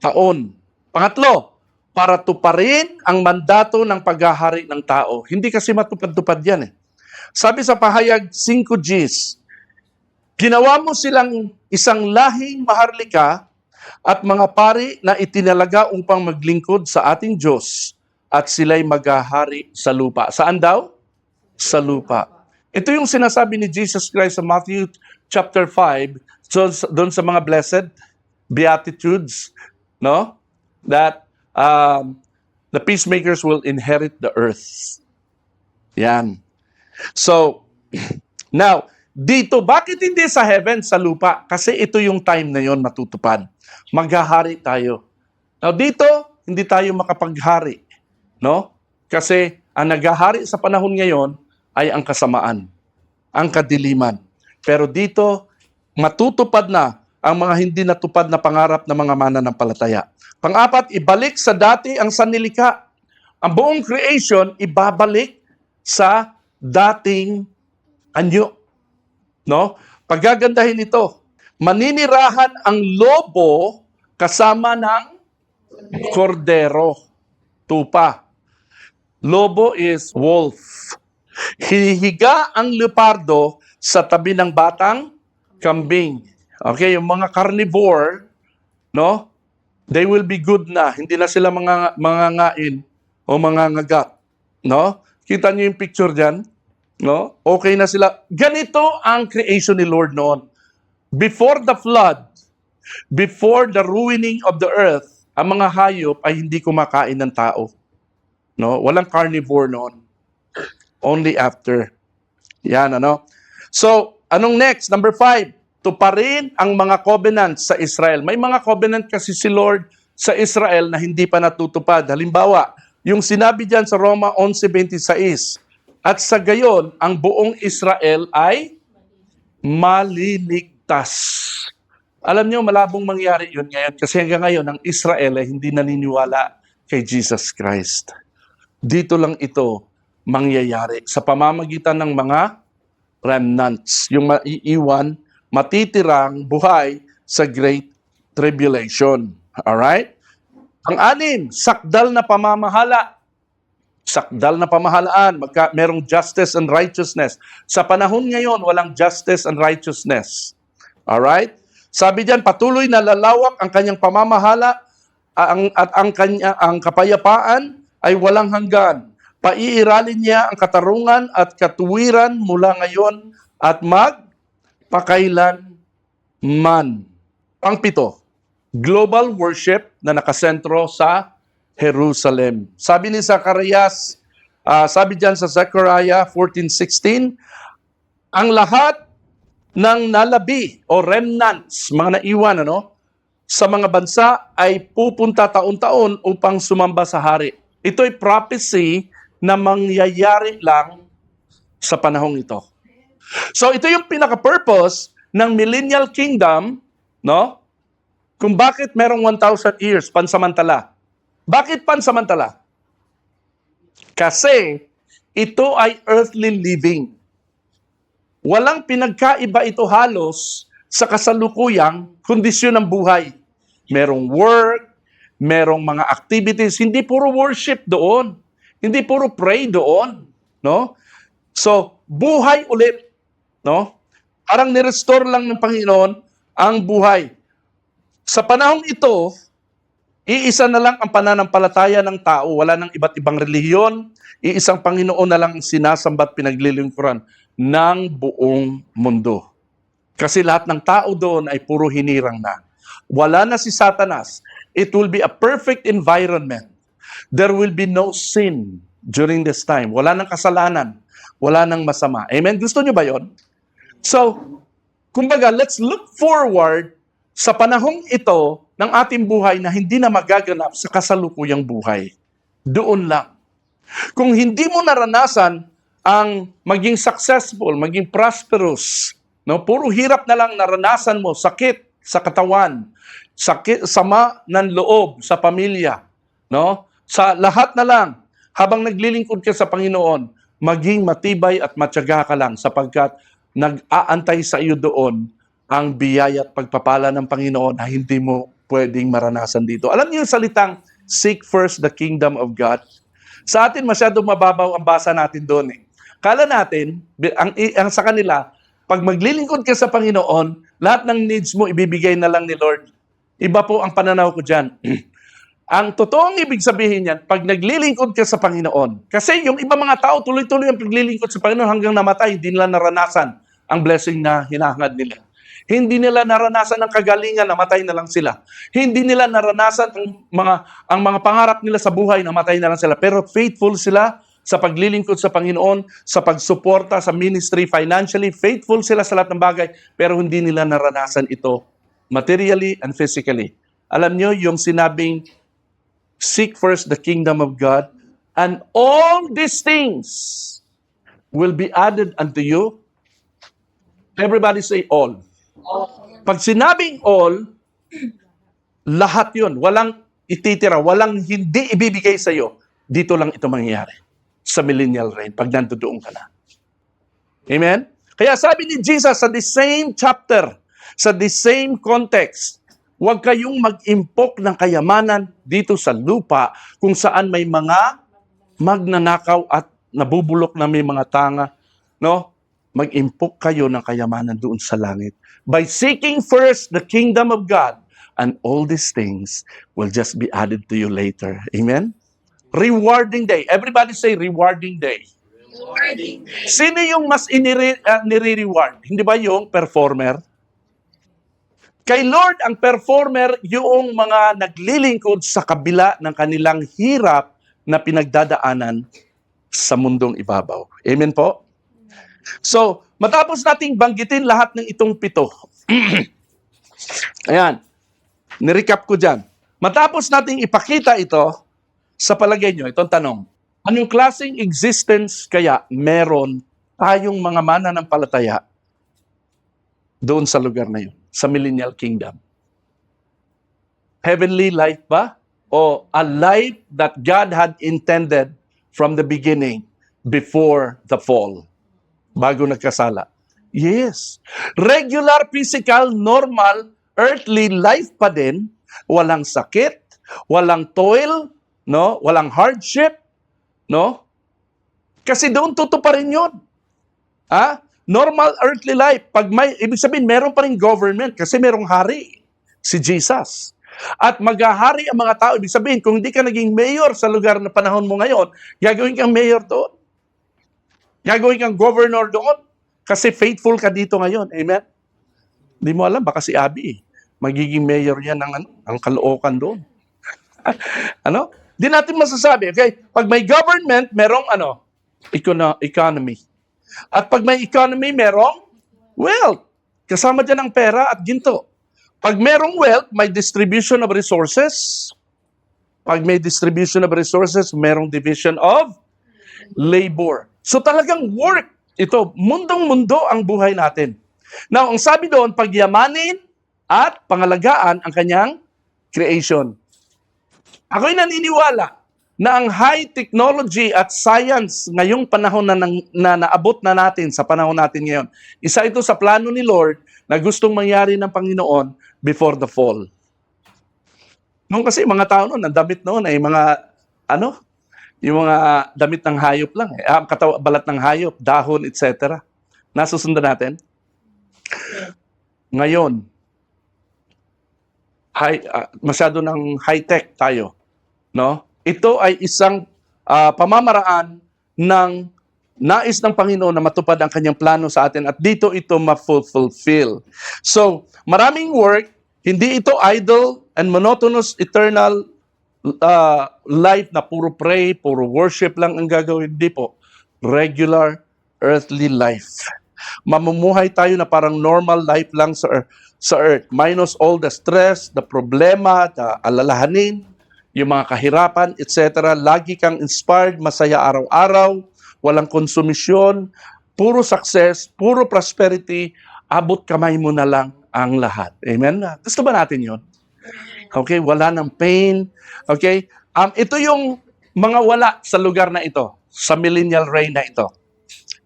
taon. Pangatlo, para tuparin ang mandato ng paghahari ng tao. Hindi kasi matupad-tupad yan eh. Sabi sa pahayag 5Gs, ginawa mo silang isang lahing maharlika at mga pari na itinalaga upang maglingkod sa ating Diyos at sila'y maghahari sa lupa. Saan daw? Sa lupa. Ito yung sinasabi ni Jesus Christ sa Matthew chapter 5, doon sa mga blessed beatitudes, no? That the peacemakers will inherit the earth. Yan. So, now, dito, bakit hindi sa heaven, sa lupa? Kasi ito yung time na yon matutupad. Maghahari tayo. Now, dito, hindi tayo makapaghari. No? Kasi ang naghahari sa panahon ngayon ay ang kasamaan, ang kadiliman. Pero dito, matutupad na ang mga hindi natupad na pangarap ng mga mananampalataya. Pang-apat, ibalik sa dati ang sanlilikha. Ang buong creation, ibabalik sa dating anyo. No? Paggagandahin ito, maninirahan ang lobo kasama ng kordero, tupa. Lobo is wolf. Hihiga ang leopardo sa tabi ng batang kambing. Okay, yung mga carnivore, no? They will be good na. Hindi na sila mga ngain o mga ngagat, no? Kita niyo yung picture diyan, no? Okay na sila. Ganito ang creation ni Lord noon. Before the flood, before the ruining of the earth, ang mga hayop ay hindi kumakain ng tao. No? Walang carnivore noon. Only after. Yan, ano? So, anong next? Number 5, tuparin ang mga covenants sa Israel. May mga covenant kasi si Lord sa Israel na hindi pa natutupad. Halimbawa, yung sinabi diyan sa Roma 11:26, at sa gayon, ang buong Israel ay maliligtas. Alam niyo, malabong mangyari yun ngayon kasi hanggang ngayon, ang Israel ay hindi naniniwala kay Jesus Christ. Dito lang ito mangyayari sa pamamagitan ng mga remnants, yung maiiwan, matitirang buhay sa Great Tribulation. Alright? Ang 6, sakdal na pamamahala. sakdal na pamahalaan, merong justice and righteousness. Sa panahon ngayon, walang justice and righteousness. Alright? Sabi diyan, patuloy na lalawak ang kanyang pamamahala at ang kapayapaan ay walang hanggan. Paiiralin niya ang katarungan at katuwiran mula ngayon at magpakailan man. Pangpito, global worship na nakasentro sa Jerusalem. Sabi ni Zacarias, sabi diyan sa Zechariah 14:16, ang lahat ng nalabi o remnants, mga naiwan, sa mga bansa ay pupunta taon-taon upang sumamba sa hari. Ito ay prophecy na mangyayari lang sa panahong ito. So ito yung pinaka-purpose ng millennial kingdom, no? Kung bakit merong 1,000 years pansamantala. Bakit pansamantala? Kasi ito ay earthly living. Walang pinagkaiba ito halos sa kasalukuyang kondisyon ng buhay. Merong work, merong mga activities, hindi puro worship doon. Hindi puro pray doon, no? So, buhay ulit, no? Parang ni-restore lang ng Panginoon ang buhay. Sa panahong ito, iisa na lang ang pananampalataya ng tao. Wala nang iba't ibang relihiyon. Iisang Panginoon na lang sinasambat pinaglilingkuran ng buong mundo. Kasi lahat ng tao doon ay puro hinirang na. Wala na si Satanas. It will be a perfect environment. There will be no sin during this time. Wala nang kasalanan. Wala nang masama. Amen? Gusto nyo ba yon? So, kumbaga, let's look forward sa panahong ito ng ating buhay na hindi na magaganap sa kasalukuyang buhay. Doon lang. Kung hindi mo naranasan ang maging successful, maging prosperous, no? Puro hirap na lang naranasan mo, sakit sa katawan, sakit, sama ng loob sa pamilya, no? Sa lahat na lang, habang naglilingkod ka sa Panginoon, maging matibay at matyaga ka lang sapagkat nag-aantay sa iyo doon ang biyaya at pagpapala ng Panginoon na hindi mo pwedeng maranasan dito. Alam niyo yung salitang, seek first the kingdom of God? Sa atin, masyadong mababaw ang basa natin doon eh. Kala natin, ang sa kanila, pag maglilingkod ka sa Panginoon, lahat ng needs mo ibibigay na lang ni Lord. Iba po ang pananaw ko dyan. Ang totoong ibig sabihin yan, pag naglilingkod ka sa Panginoon, kasi yung iba mga tao tuloy-tuloy ang paglilingkod sa Panginoon hanggang namatay, hindi nila naranasan ang blessing na hinahangad nila. Hindi nila naranasan ang kagalingan, namatay na lang sila. Hindi nila naranasan ang mga pangarap nila sa buhay, namatay na lang sila. Pero faithful sila sa paglilingkod sa Panginoon, sa pagsuporta sa ministry, financially, faithful sila sa lahat ng bagay, pero hindi nila naranasan ito materially and physically. Alam nyo, yung sinabing, seek first the kingdom of God, and all these things will be added unto you. Everybody say all. Pag sinabing all, lahat yun. Walang ititira, walang hindi ibibigay sa iyo. Dito lang ito mangyayari. Sa millennial reign, pag nandoon ka na. Amen? Kaya sabi ni Jesus sa the same chapter, sa the same context, huwag kayong mag-impok ng kayamanan dito sa lupa kung saan may mga magnanakaw at nabubulok na may mga tanga. No? Mag-impok kayo ng kayamanan doon sa langit. By seeking first the kingdom of God, and all these things will just be added to you later. Amen? Rewarding day. Everybody say rewarding day. Rewarding day. Sino yung mas nire-reward? Hindi ba yung performer? Kay Lord, ang performer, yung mga naglilingkod sa kabila ng kanilang hirap na pinagdadaanan sa mundong ibabaw. Amen po? So, matapos nating banggitin lahat ng itong 7. Ayan. Nirecap ko dyan. Matapos nating ipakita ito, sa palagay nyo, itong tanong, anong klaseng existence kaya meron tayong mga mananampalataya doon sa lugar na yun, sa millennial kingdom? Heavenly life ba? O a life that God had intended from the beginning, before the fall, bago nagkasala? Yes. Regular, physical, normal, earthly life pa din, walang sakit, walang toil, no? Walang hardship, No? Kasi doon tutuparin yun. Ha? Normal earthly life. Pag may, ibig sabihin, meron pa rin government kasi merong hari, si Jesus. At maghahari ang mga tao. Ibig sabihin, kung hindi ka naging mayor sa lugar na panahon mo ngayon, gagawin kang mayor doon. Gagawin kang governor doon. Kasi faithful ka dito ngayon. Amen? Hindi mo alam, baka si Abby, magiging mayor yan ng ang Caloocan doon. Ano? Di natin masasabi. Okay? Pag may government, merong economy. At pag may economy, merong wealth. Kasama dyan ang pera at ginto. Pag merong wealth, may distribution of resources. Pag may distribution of resources, merong division of labor. So talagang work. Ito, mundong-mundo ang buhay natin. Now, ang sabi doon, pagyamanin at pangalagaan ang kanyang creation. Ako'y naniniwala na ang high technology at science ngayong panahon na naabot na natin sa panahon natin ngayon, isa ito sa plano ni Lord na gustong mangyari ng Panginoon before the fall. Noon kasi mga tao noon, ang damit noon ay mga, yung mga damit ng hayop lang. Balat ng hayop, dahon, etc. Nasusundan natin? Ngayon, masyado ng high-tech tayo. No? Ito ay isang pamamaraan ng nais ng Panginoon na matupad ang kanyang plano sa atin at dito ito ma-fulfill. So, maraming work, hindi ito idle and monotonous eternal life na puro pray, puro worship lang ang gagawin. Hindi po. Regular earthly life. Mamumuhay tayo na parang normal life lang sa earth. Minus all the stress, the problema, the alalahanin, yung mga kahirapan, etc. Lagi kang inspired, masaya araw-araw, walang konsumisyon, puro success, puro prosperity, abot kamay mo na lang ang lahat. Amen? Gusto ba natin yun? Okay, wala ng pain. Okay? Ito yung mga wala sa lugar na ito, sa millennial reign na ito.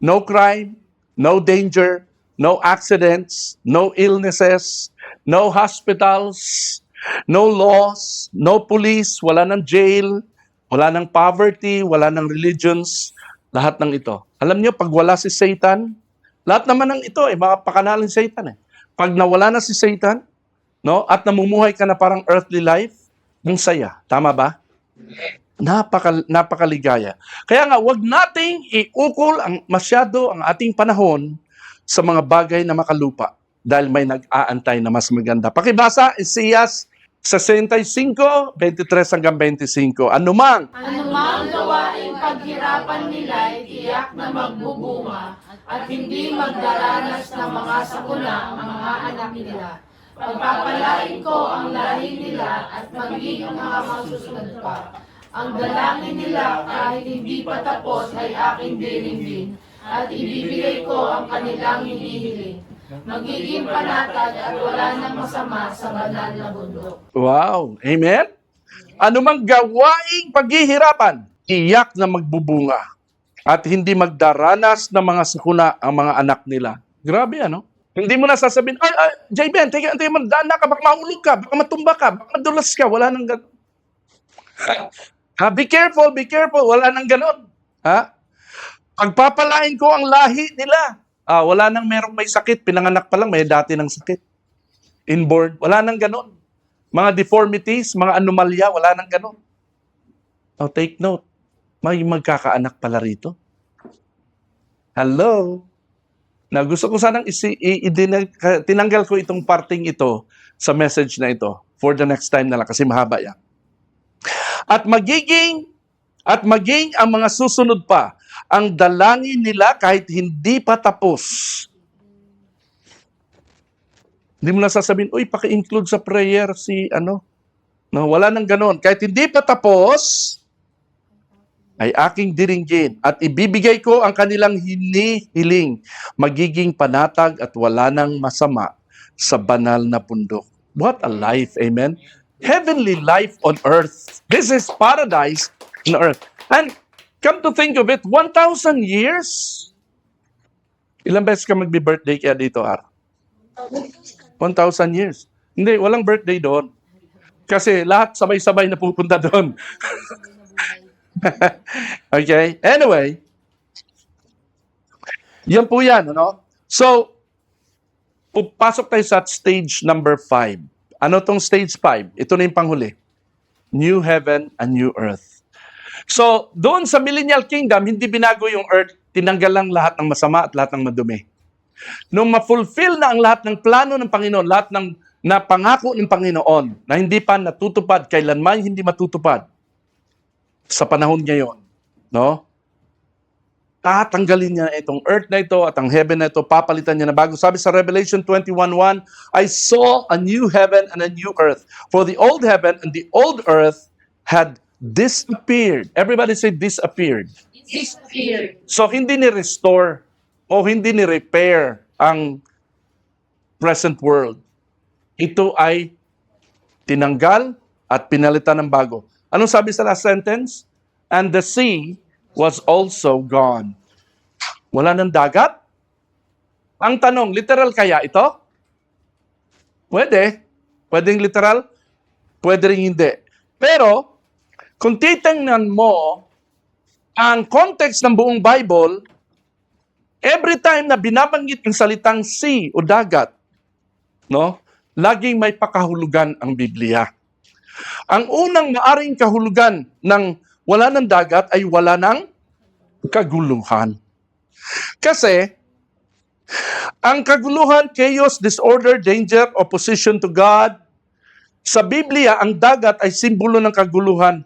No crime, no danger, no accidents, no illnesses, no hospitals, no laws, no police, wala ng jail, wala ng poverty, wala ng religions, lahat ng ito. Alam niyo, pag wala si Satan, lahat naman ng ito, mga pakanaling Satan. Pag nawala na si Satan, no, at namumuhay ka na parang earthly life, ang saya. Tama ba? Napakaligaya. Kaya nga, wag nating iukol masyado ang ating panahon sa mga bagay na makalupa dahil may nag-aantay na mas maganda. Pakibasa, Isaias 65, 23 hanggang 25. Anumang gawaing paghirapan nila ay tiyak na magbubunga at hindi magdaranas ng mga sakuna ang mga anak nila. Pagpapalain ko ang lahi nila at magiging mga masusunod pa. Ang dalangin nila kahit hindi pa tapos ay aking diringgin at ibibigay ko ang kanilang hinihiling. Magiging panatag at wala nang masama sa banal na bundok. wow, amen? Anumang gawaing paghihirapan, tiyak na magbubunga at hindi magdaranas ng mga sakuna ang mga anak nila. Grabe, ano? Hindi mo na sasabihin, J-Ben, teka mo, daan ka, baka mahulog ka, baka matumba ka, baka madulas ka, wala nang gano'n. Be careful, wala nang gano'n. Pagpapalain ko ang lahi nila. Wala nang merong may sakit, pinanganak pa lang, may dati ng sakit. Inborn, wala nang gano'n. Mga deformities, mga anomalya, wala nang gano'n. Take note, may magkakaanak pala rito. Hello? Na gusto ko sanang tinanggal ko itong parting ito sa message na ito for the next time na lang kasi mahaba yan. At maging ang mga susunod pa, ang dalangin nila kahit hindi pa tapos. Hindi mo na sasabihin, paki-include sa prayer si No, wala nang ganon. Kahit hindi pa tapos, ay aking diringgin at ibibigay ko ang kanilang hinihiling. Magiging panatag at wala nang masama sa banal na bundok. What a life, amen? Heavenly life on earth. This is paradise on earth. And come to think of it, 1,000 years? Ilang beses ka magbi-birthday kaya dito, 1,000 years. Hindi, walang birthday doon. Kasi lahat sabay-sabay na pupunta doon. Okay? Anyway, yan po yan, ano? So, pasok tayo sa stage number 5. Ano tong stage 5? Ito na yung panghuli. New heaven and new earth. So, doon sa millennial kingdom, hindi binago yung earth. Tinanggal lang lahat ng masama at lahat ng madumi. Nung ma-fulfill na ang lahat ng plano ng Panginoon, lahat ng napangako ng Panginoon na hindi pa natutupad, kailanman hindi matutupad sa panahon ngayon, no? Tatanggalin niya itong earth na ito at ang heaven na ito, papalitan niya na bago. Sabi sa Revelation 21:1, I saw a new heaven and a new earth. For the old heaven and the old earth had disappeared. Everybody say disappeared. Disappeared. So hindi ni-restore o hindi ni-repair ang present world. Ito ay tinanggal at pinalitan ng bago. Anong sabi sa last sentence? And the sea was also gone. Wala ng dagat? Ang tanong, literal kaya ito? Pwede. Pwedeng literal, pwede rin hindi. Pero, kung titingnan mo ang context ng buong Bible, every time na binabanggit ang salitang sea o dagat, no, laging may pakahulugan ang Biblia. Ang unang maaring kahulugan ng wala ng dagat ay wala ng kaguluhan. Kasi, ang kaguluhan, chaos, disorder, danger, opposition to God, sa Biblia, ang dagat ay simbolo ng kaguluhan.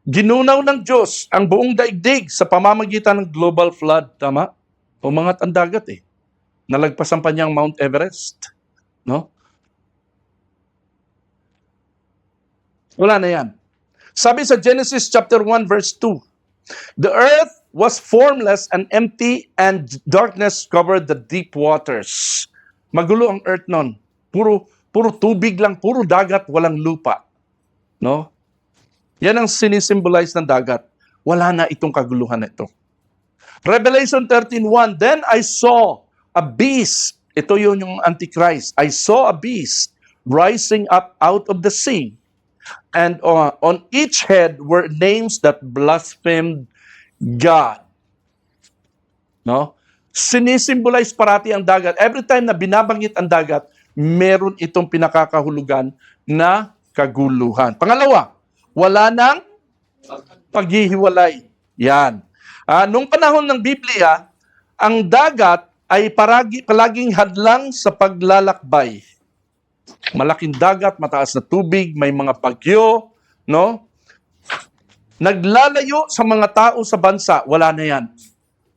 Ginunaw ng Diyos ang buong daigdig sa pamamagitan ng global flood. Tama? Umangat ang dagat eh. Nalagpasan pa niyang Mount Everest. No? Wala na yan. Sabi sa Genesis chapter 1 verse 2, the earth was formless and empty and darkness covered the deep waters. Magulo ang earth nun. Puro tubig lang, puro dagat, walang lupa. No? Yan ang sinisimbolize ng dagat. Wala na itong kaguluhan na ito. Revelation 13:1, then I saw a beast. Ito yun yung Antichrist. I saw a beast rising up out of the sea. And on each head were names that blasphemed God. No? Sinisimbolize parati ang dagat. Every time na binabanggit ang dagat, meron itong pinakakahulugan na kaguluhan. Pangalawa, wala nang paghihiwalay. Yan. Nung panahon ng Biblia, ang dagat ay palaging hadlang sa paglalakbay. Malaking dagat, mataas na tubig, may mga bagyo, no? Naglalayo sa mga tao sa bansa, wala na yan.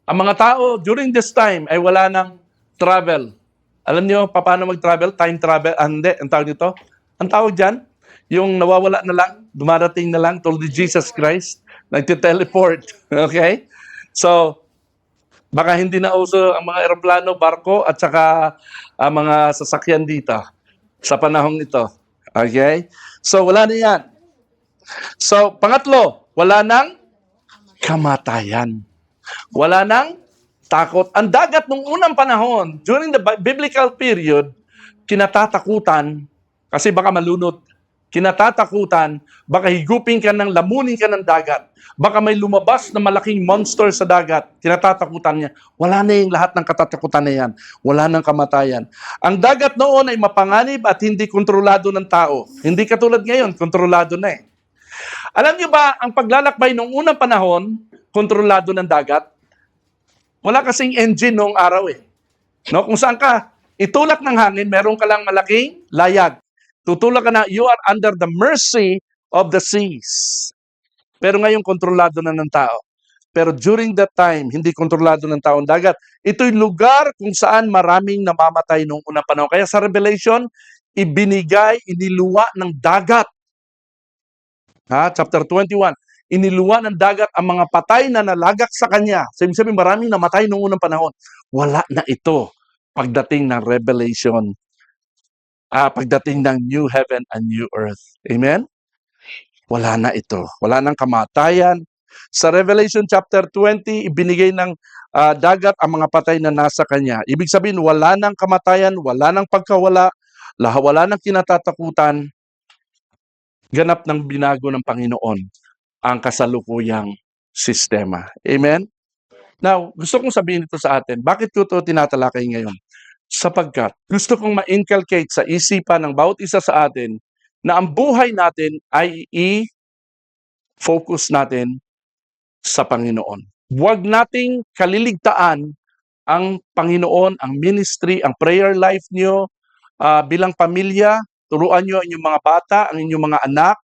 Ang mga tao during this time ay wala nang travel. Alam niyo paano mag-travel? Time travel? Hindi, ang tawag nito? Ang tawag dyan, yung nawawala na lang, dumarating na lang, tulad ni Jesus Christ, nagte-teleport. Okay? So, baka hindi na uso ang mga eroplano, barko, at saka mga sasakyan dito sa panahong ito. Okay? So, wala na yan. So, pangatlo, wala nang kamatayan. Wala nang takot. Ang dagat nung unang panahon, during the biblical period, kinatatakutan, kasi baka malunod, kinatatakutan, baka higupin ka ng lamunin ka ng dagat. Baka may lumabas na malaking monster sa dagat, kinatatakutan niya. Wala na yung lahat ng katatakutan na yan. Wala nang kamatayan. Ang dagat noon ay mapanganib at hindi kontrolado ng tao. Hindi katulad ngayon, kontrolado na eh. Alam niyo ba, ang paglalakbay noong unang panahon, kontrolado ng dagat? Wala kasing engine noong araw eh. No? Kung saan ka, itulak ng hangin, meron ka lang malaking layag. Tutulak ka na, you are under the mercy of the seas. Pero ngayon, kontrolado na ng tao. Pero during that time, hindi kontrolado ng tao ang dagat. Ito'y lugar kung saan maraming namamatay noong unang panahon. Kaya sa Revelation, iniluwa ng dagat. Chapter 21. Iniluwa ng dagat ang mga patay na nalagak sa kanya. Sabihin, maraming namatay noong unang panahon. Wala na ito pagdating ng Revelation. Pagdating ng new heaven and new earth. Amen? Wala na ito. Wala nang kamatayan. Sa Revelation chapter 20, ibinigay ng dagat ang mga patay na nasa kanya. Ibig sabihin, wala nang kamatayan, wala nang pagkawala, wala nang kinatatakutan. Ganap ng binago ng Panginoon ang kasalukuyang sistema. Amen? Now, gusto kong sabihin ito sa atin. Bakit ko ito tinatalakay ngayon? Sapagkat gusto kong ma-inculcate sa isipan ng bawat isa sa atin na ang buhay natin ay i-focus natin sa Panginoon. Huwag nating kaliligtaan ang Panginoon, ang ministry, ang prayer life nyo bilang pamilya. Turuan nyo ang inyong mga bata, ang inyong mga anak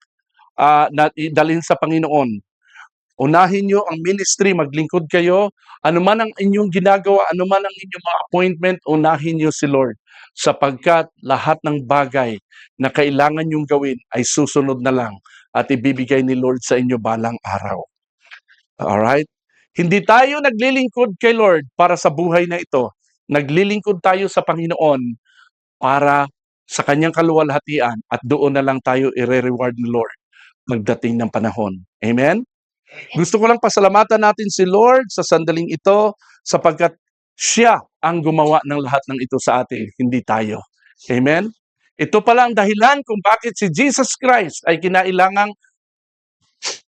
na idalhin sa Panginoon. Unahin nyo ang ministry, maglingkod kayo. Ano man ang inyong ginagawa, ano man ang inyong mga appointment, unahin nyo si Lord. Sapagkat lahat ng bagay na kailangan nyong gawin ay susunod na lang at ibibigay ni Lord sa inyo balang araw. Alright? Hindi tayo naglilingkod kay Lord para sa buhay na ito. Naglilingkod tayo sa Panginoon para sa kanyang kaluwalhatian at doon na lang tayo i-reward ni Lord pagdating ng panahon. Amen? Gusto ko lang pasalamatan natin si Lord sa sandaling ito sapagkat siya ang gumawa ng lahat ng ito sa atin, hindi tayo. Amen? Ito pala ang dahilan kung bakit si Jesus Christ ay kinailangang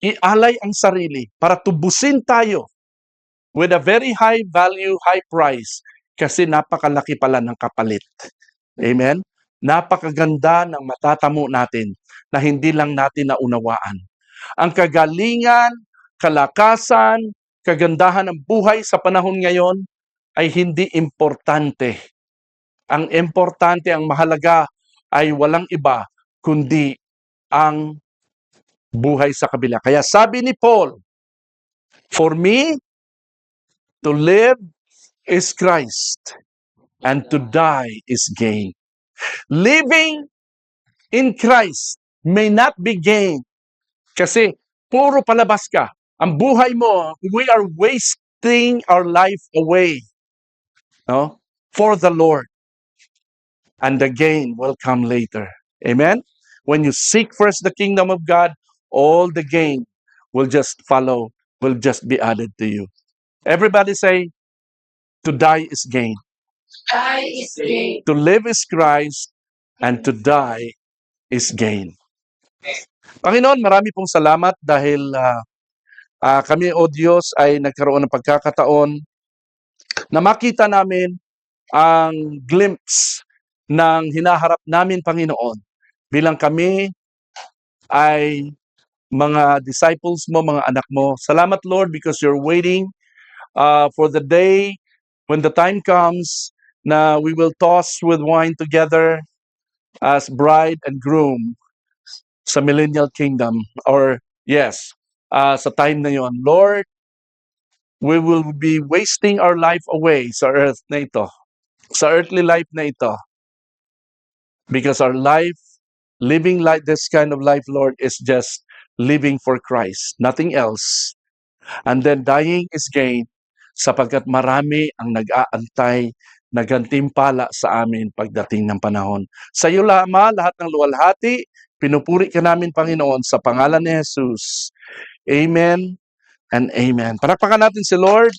ialay ang sarili para tubusin tayo with a very high value, high price kasi napakalaki pala ng kapalit. Amen? Napakaganda ng matatamo natin na hindi lang natin naunawaan. Ang kagalingan, kalakasan, kagandahan ng buhay sa panahon ngayon ay hindi importante. Ang importante, ang mahalaga ay walang iba kundi ang buhay sa kabila. Kaya sabi ni Paul, "For me, to live is Christ, and to die is gain." Living in Christ may not be gain. Kasi puro palabas ka. Ang buhay mo, we are wasting our life away, no? For the Lord. And the gain will come later. Amen? When you seek first the kingdom of God, all the gain will just follow, will just be added to you. Everybody say, to die is gain. Die is gain. To live is Christ, and to die is gain. Panginoon, marami pong salamat dahil kami, O Diyos, ay nagkaroon ng pagkakataon na makita namin ang glimpse ng hinaharap namin, Panginoon. Bilang kami ay mga disciples mo, mga anak mo. Salamat, Lord, because you're waiting for the day when the time comes na we will toss with wine together as bride and groom sa millennial kingdom. Or, yes, sa time na yon, Lord, we will be wasting our life away sa earth na ito, sa earthly life na ito. Because our life, living like this kind of life, Lord, is just living for Christ, nothing else. And then dying is gain, sapagkat marami ang nag-aantay na gantimpala sa amin pagdating ng panahon. Sa iyo, Ama, lahat ng luwalhati, pinupuri ka namin, Panginoon, sa pangalan ni Jesus. Amen and amen. Palakpakan natin si Lord.